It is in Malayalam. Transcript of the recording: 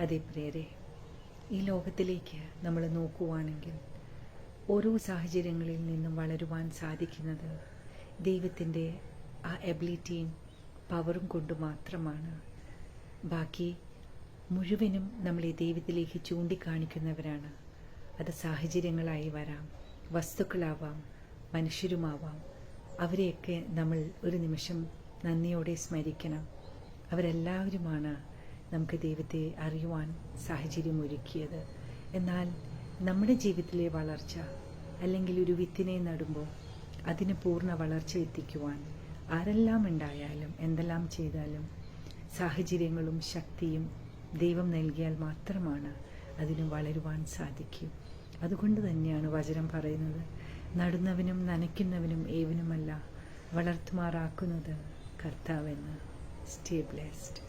അതേ പ്രിയരെ, ഈ ലോകത്തിലേക്ക് നമ്മൾ നോക്കുവാണെങ്കിൽ ഓരോ സാഹചര്യങ്ങളിൽ നിന്നും വളരുവാൻ സാധിക്കുന്നത് ദൈവത്തിൻ്റെ ആ എബിലിറ്റിയും പവറും കൊണ്ട് മാത്രമാണ്. ബാക്കി മുഴുവനും നമ്മളെ ദൈവത്തിലേക്ക് ചൂണ്ടിക്കാണിക്കുന്നവരാണ്. അത് സാഹചര്യങ്ങളായി വരാം, വസ്തുക്കളാവാം, മനുഷ്യരുമാവാം. അവരെയൊക്കെ നമ്മൾ ഒരു നിമിഷം നന്ദിയോടെ സ്മരിക്കണം. അവരെല്ലാവരുമാണ് നമുക്ക് ദൈവത്തെ അറിയുവാൻ സാഹചര്യം ഒരുക്കിയത്. എന്നാൽ നമ്മുടെ ജീവിതത്തിലെ വളർച്ച, അല്ലെങ്കിൽ ഒരു വിത്തിനെ നടുമ്പോൾ അതിന് പൂർണ്ണ വളർച്ച എത്തിക്കുവാൻ ആരെല്ലാം ഉണ്ടായാലും എന്തെല്ലാം ചെയ്താലും സാഹചര്യങ്ങളും ശക്തിയും ദൈവം നൽകിയാൽ മാത്രമാണ് അതിന് വളരുവാൻ സാധിക്കൂ. അതുകൊണ്ട് തന്നെയാണ് വചനം പറയുന്നത്, നടുന്നവനും നനയ്ക്കുന്നവനും ഏവനുമല്ല, വളർത്തുമാറാക്കുന്നത് കർത്താവെന്ന്. Stay blessed.